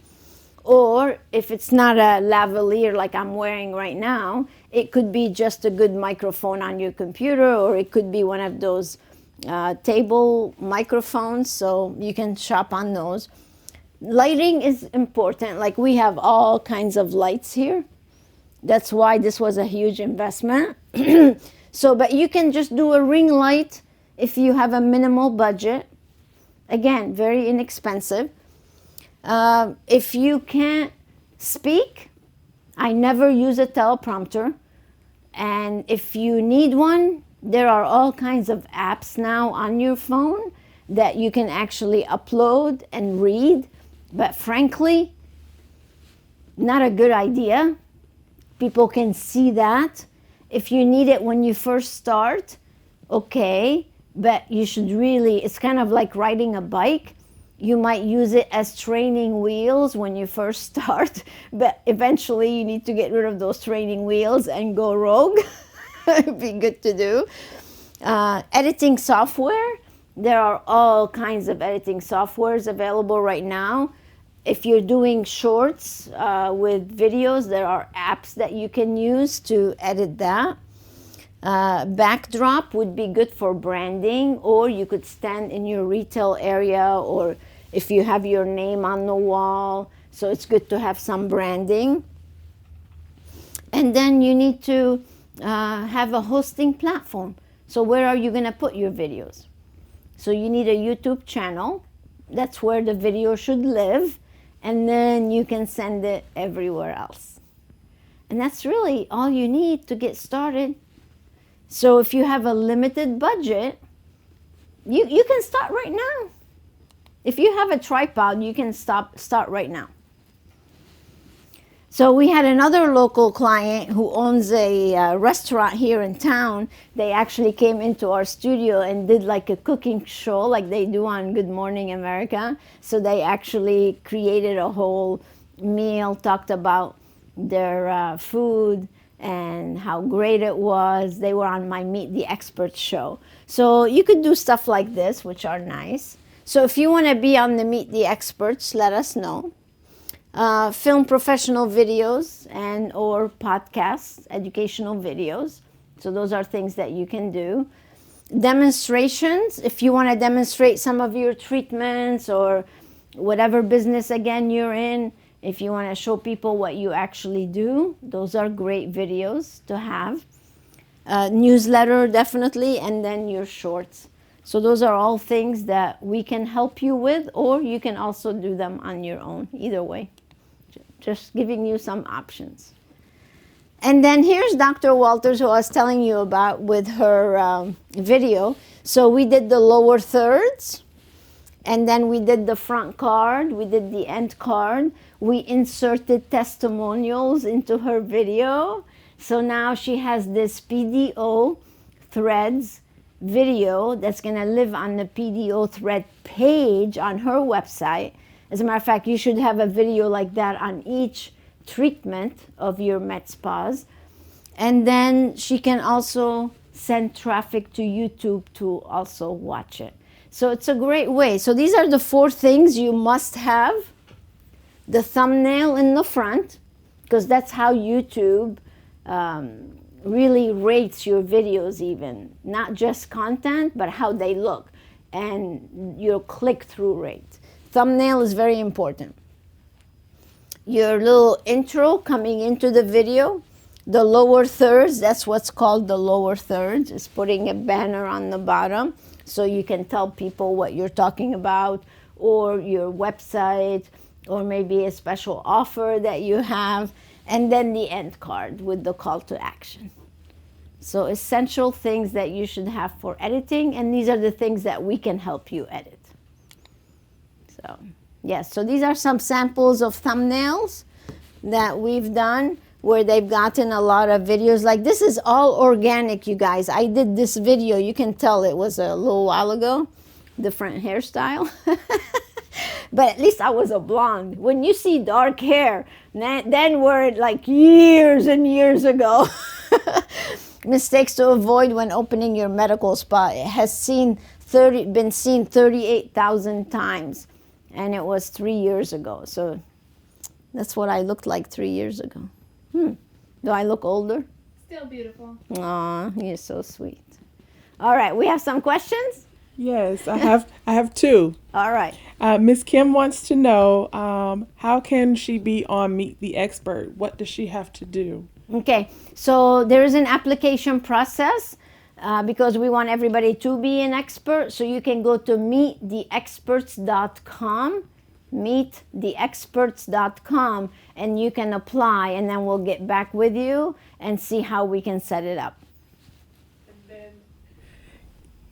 Or if it's not a lavalier like I'm wearing right now, it could be just a good microphone on your computer, or it could be one of those table microphones, so you can shop on those. Lighting is important. Like we have all kinds of lights here. That's why this was a huge investment. So, but you can just do a ring light if you have a minimal budget. Again, very inexpensive. If you can't speak, I never use a teleprompter. And if you need one, there are all kinds of apps now on your phone that you can actually upload and read. But frankly, not a good idea. People can see that. If you need it when you first start, okay, but you should really, it's kind of like riding a bike. You might use it as training wheels when you first start, but eventually you need to get rid of those training wheels and go rogue. It'd be good to do. Editing software, there are all kinds of editing softwares available right now. If you're doing shorts with videos, there are apps that you can use to edit that. Backdrop would be good for branding, or you could stand in your retail area, or if you have your name on the wall. So it's good to have some branding. And then you need to have a hosting platform. So where are you going to put your videos? So you need a YouTube channel. That's where the video should live. And then you can send it everywhere else. And that's really all you need to get started. So if you have a limited budget, you can start right now. If you have a tripod, you can start right now. So we had another local client who owns a restaurant here in town. They actually came into our studio and did like a cooking show like they do on Good Morning America. So they actually created a whole meal, talked about their food and how great it was. They were on my Meet the Experts show. So you could do stuff like this, which are nice. So if you want to be on the Meet the Experts, let us know. Film professional videos and or podcasts, educational videos. So those are things that you can do. Demonstrations, if you want to demonstrate some of your treatments or whatever business again you're in, if you want to show people what you actually do, those are great videos to have. Newsletter, definitely, and then your shorts. So those are all things that we can help you with, or you can also do them on your own, either way. Just giving you some options. And then here's Dr. Walters, who I was telling you about with her video. So we did the lower thirds, and then we did the front card, we did the end card. We inserted testimonials into her video. So now she has this PDO threads video that's going to live on the PDO thread page on her website. As a matter of fact, you should have a video like that on each treatment of your med spas. And then she can also send traffic to YouTube to also watch it. So it's a great way. So these are the 4 things you must have. The thumbnail in the front, because that's how YouTube really rates your videos even. Not just content, but how they look and your click-through rate. Thumbnail is very important. Your little intro coming into the video, the lower thirds, that's what's called the lower thirds, is putting a banner on the bottom so you can tell people what you're talking about, or your website, or maybe a special offer that you have, and then the end card with the call to action. So essential things that you should have for editing, and these are the things that we can help you edit. So yes, so these are some samples of thumbnails that we've done where they've gotten a lot of videos. Like this is all organic, you guys. I did this video, you can tell it was a little while ago, different hairstyle. But at least I was a blonde. When you see dark hair, then we're like years and years ago. Mistakes to avoid when opening your medical spa. It has been seen 38,000 times, and it was 3 years ago. So that's what I looked like 3 years ago. Do I look older? Still beautiful. Aw, you're so sweet. All right, we have some questions? Yes, I have 2. All right. Miss Kim wants to know, how can she be on Meet the Expert? What does she have to do? Okay, so there is an application process because we want everybody to be an expert. So you can go to meettheexperts.com, meettheexperts.com, and you can apply, and then we'll get back with you and see how we can set it up.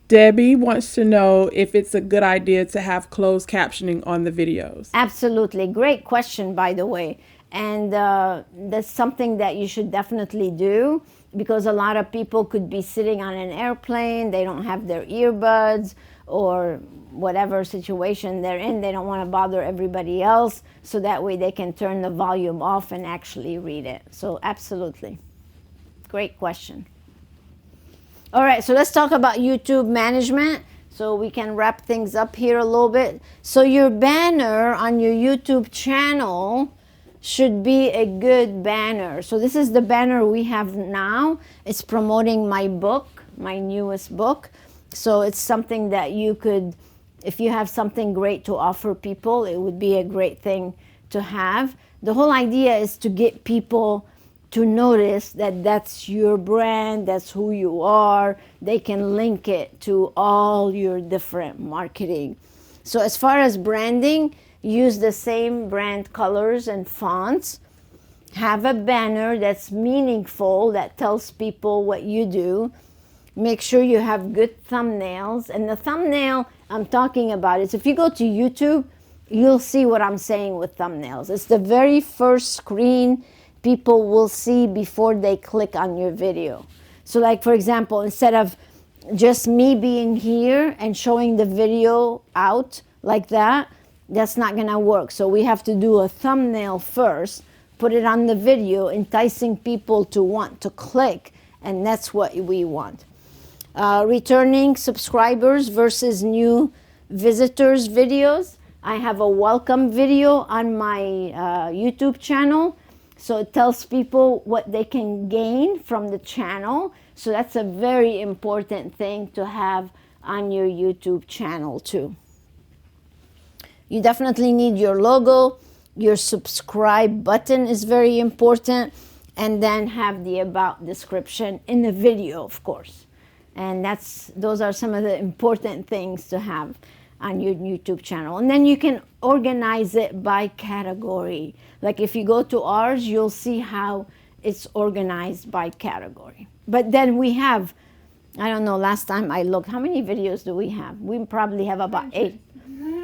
Debbie wants to know if it's a good idea to have closed captioning on the videos. Absolutely. Great question, by the way. And that's something that you should definitely do, because a lot of people could be sitting on an airplane, they don't have their earbuds, or whatever situation they're in, they don't want to bother everybody else, so that way they can turn the volume off and actually read it. So absolutely. Great question. All right, so let's talk about YouTube management so we can wrap things up here a little bit. So your banner on your YouTube channel should be a good banner. So this is the banner we have now. It's promoting my book, my newest book. So it's something that you could, if you have something great to offer people, it would be a great thing to have. The whole idea is to get people to notice that that's your brand, that's who you are. They can link it to all your different marketing. So as far as branding, use the same brand colors and fonts. Have a banner that's meaningful, that tells people what you do. Make sure you have good thumbnails. And the thumbnail I'm talking about is, if you go to YouTube, you'll see what I'm saying with thumbnails. It's the very first screen people will see before they click on your video. So like, for example, instead of just me being here and showing the video out like that, that's not gonna work. So we have to do a thumbnail first, put it on the video, enticing people to want to click, and that's what we want. Returning subscribers versus new visitors videos. I have a welcome video on my YouTube channel. So it tells people what they can gain from the channel. So that's a very important thing to have on your YouTube channel too. You definitely need your logo. Your subscribe button is very important. And then have the about description in the video, of course. And those are some of the important things to have on your YouTube channel. And then you can organize it by category. Like if you go to ours, you'll see how it's organized by category. But then we have, I don't know, last time I looked, how many videos do we have? We probably have about 8.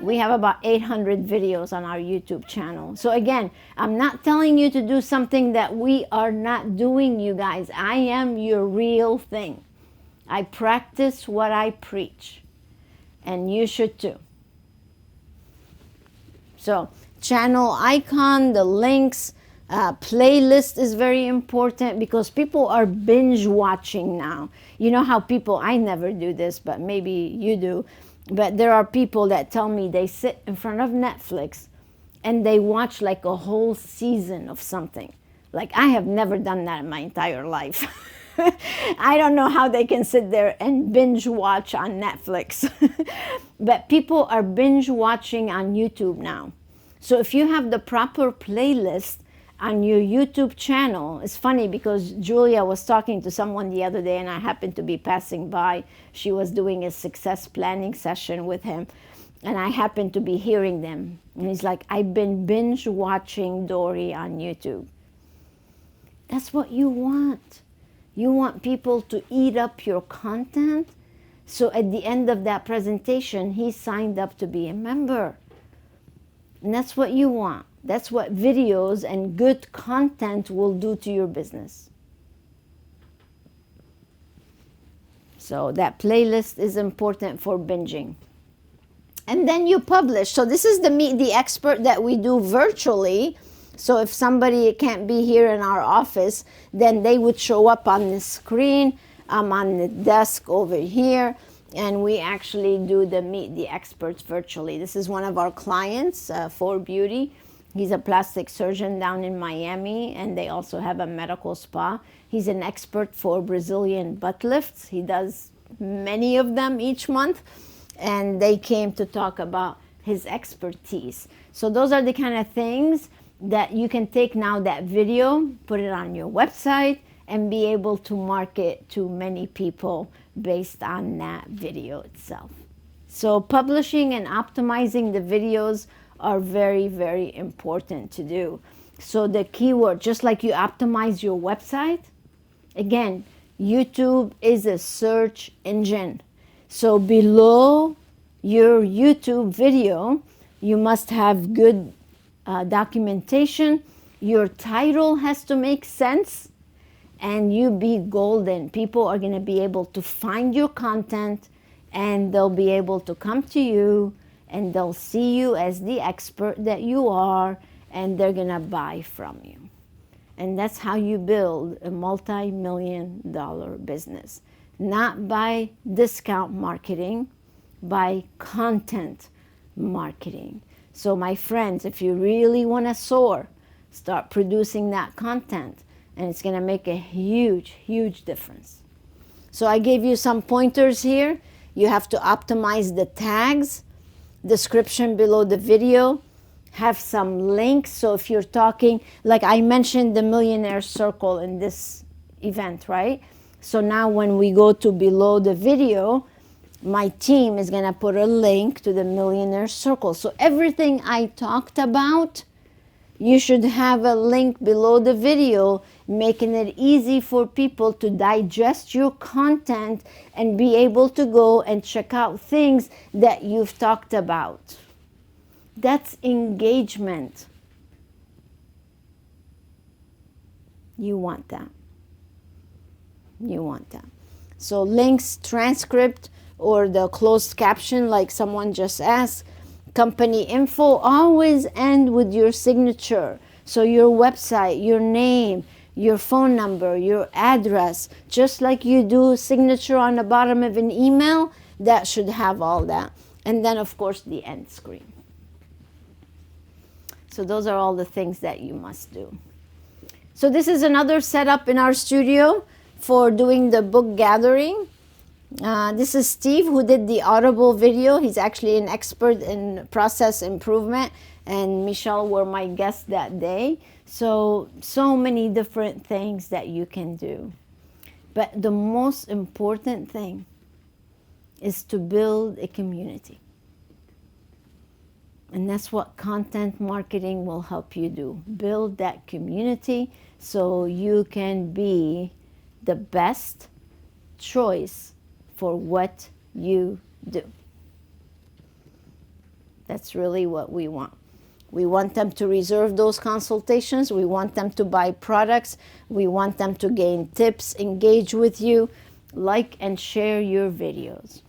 We have about 800 videos on our YouTube channel. So again, I'm not telling you to do something that we are not doing, you guys. I am your real thing. I practice what I preach, and you should too. So channel icon, the links, playlist is very important because people are binge watching now. You know how people, I never do this, but maybe you do, but there are people that tell me they sit in front of Netflix and they watch like a whole season of something. Like, I have never done that in my entire life. I don't know how they can sit there and binge watch on Netflix. But people are binge watching on YouTube now. So if you have the proper playlist on your YouTube channel, it's funny because Julia was talking to someone the other day and I happened to be passing by. She was doing a success planning session with him and I happened to be hearing them. And he's like, I've been binge watching Dori on YouTube. That's what you want. You want people to eat up your content. So at the end of that presentation, he signed up to be a member. And that's what you want. That's what videos and good content will do to your business. So that playlist is important for binging. And then you publish. So this is the Meet the Expert that we do virtually. So if somebody can't be here in our office, then they would show up on the screen. I'm on the desk over here, and we actually do the Meet the Experts virtually. This is one of our clients, For Beauty. He's a plastic surgeon down in Miami, and they also have a medical spa. He's an expert for Brazilian butt lifts. He does many of them each month, and they came to talk about his expertise. So those are the kind of things that you can take now that video, put it on your website, and be able to market to many people based on that video itself. So publishing and optimizing the videos are very, very important to do. So the keyword, just like you optimize your website, again, YouTube is a search engine. So below your YouTube video, you must have good documentation. Your title has to make sense, and you be golden. People are going to be able to find your content, and they'll be able to come to you, and they'll see you as the expert that you are, and they're going to buy from you. And that's how you build a multi-million-dollar business. Not by discount marketing, by content marketing. So my friends, if you really want to soar, start producing that content, and it's going to make a huge, huge difference. So I gave you some pointers here. You have to optimize the tags, description below the video, have some links. So if you're talking, like I mentioned the Millionaire Circle in this event, right? So now when we go to below the video, my team is going to put a link to the Millionaire Circle. So everything I talked about, you should have a link below the video, making it easy for people to digest your content and be able to go and check out things that you've talked about. That's engagement. You want that. You want that. So links, transcript, or the closed caption like someone just asked, company info, always end with your signature. So your website, your name, your phone number, your address, just like you do signature on the bottom of an email, that should have all that. And then of course the end screen. So those are all the things that you must do. So this is another setup in our studio for doing the book gathering. This is Steve, who did the Audible video. He's actually an expert in process improvement, and Michelle were my guests that day. So many different things that you can do. But the most important thing is to build a community. And that's what content marketing will help you do. Build that community so you can be the best choice for what you do. That's really what we want. We want them to reserve those consultations. We want them to buy products. We want them to gain tips, engage with you. like and share your videos.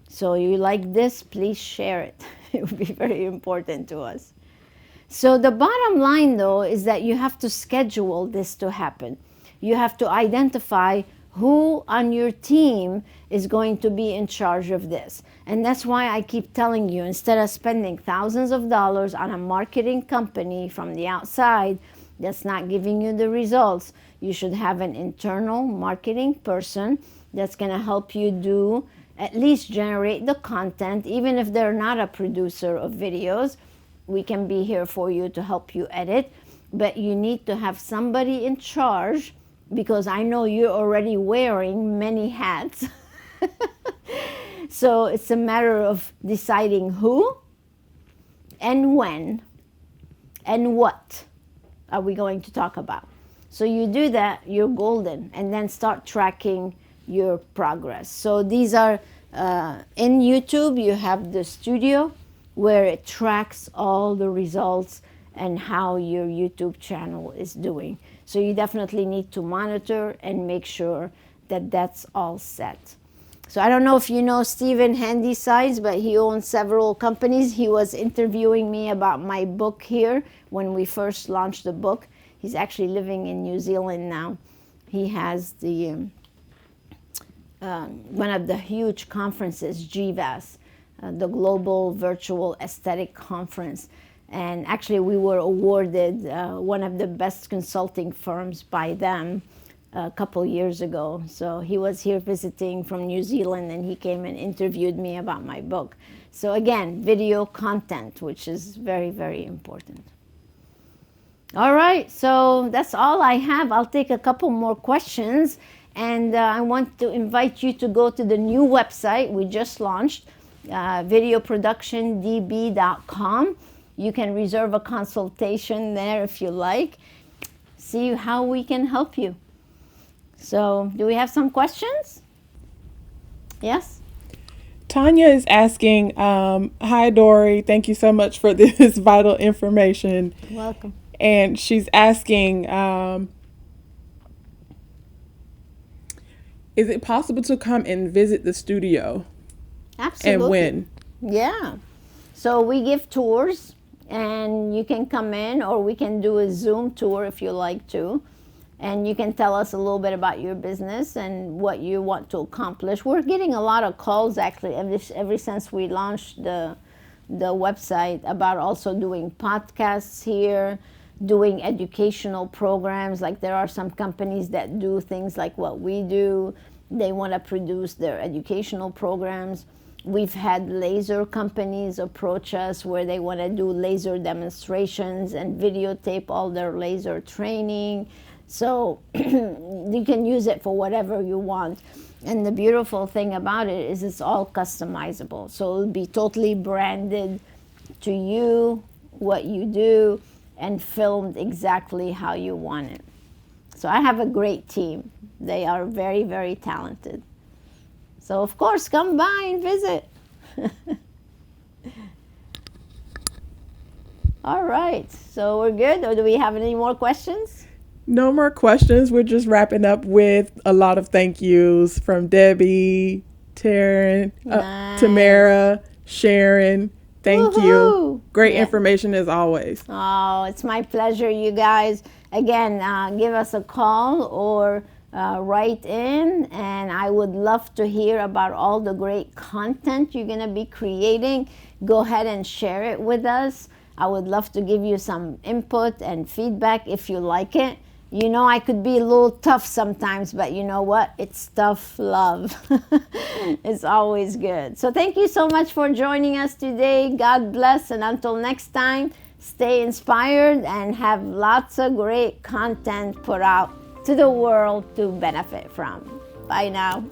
So you like this, please share it. It would be very important to us. So the bottom line, though, is that you have to schedule this to happen. You have to identify who on your team is going to be in charge of this. And that's why I keep telling you, instead of spending thousands of dollars on a marketing company from the outside that's not giving you the results, you should have an internal marketing person that's going to help you do, at least generate the content, even if they're not a producer of videos. We can be here for you to help you edit, but you need to have somebody in charge, because I know you're already wearing many hats. So it's a matter of deciding who and when and what are we going to talk about. So you do that, you're golden, and then start tracking your progress. So these are in YouTube, you have the studio where it tracks all the results and how your YouTube channel is doing. So you definitely need to monitor and make sure that that's all set. So I don't know if you know Stephen Handysides, but he owns several companies. He was interviewing me about my book here when we first launched the book. He's actually living in New Zealand now. He has the one of the huge conferences, GVAS, the Global Virtual Aesthetic Conference. And actually we were awarded one of the best consulting firms by them a couple years ago. So he was here visiting from New Zealand, and he came and interviewed me about my book. So again, video content, which is very, very important. All right, so that's all I have. I'll take a couple more questions, and I want to invite you to go to the new website we just launched, videoproductiondb.com. You can reserve a consultation there if you like. See how we can help you. So, do we have some questions? Yes? Tanya is asking, hi Dori, thank you so much for this vital information. Welcome. And she's asking, is it possible to come and visit the studio? Absolutely. And when? Yeah. So we give tours, and you can come in, or we can do a Zoom tour if you like to. And you can tell us a little bit about your business and what you want to accomplish. We're getting a lot of calls actually ever since we launched the website about also doing podcasts here, doing educational programs. Like there are some companies that do things like what we do. They want to produce their educational programs. We've had laser companies approach us where they want to do laser demonstrations and videotape all their laser training. So you can use it for whatever you want. And the beautiful thing about it is it's all customizable. So it'll be totally branded to you, what you do, and filmed exactly how you want it. So I have a great team. They are very, very talented. So of course, come by and visit. All right, so we're good, or do we have any more questions? No more questions. We're just wrapping up with a lot of thank yous from Debbie, Taryn, Nice. Tamara, Sharon. Thank Woohoo! you. Great Yeah. information as always. Oh, it's my pleasure, you guys. Again, give us a call or write in, and I would love to hear about all the great content you're going to be creating. Go ahead and share it with us. I would love to give you some input and feedback if you like it. You know, I could be a little tough sometimes, but you know what? It's tough love. It's always good. So thank you so much for joining us today. God bless, and until next time, stay inspired and have lots of great content put out to the world to benefit from. Bye now.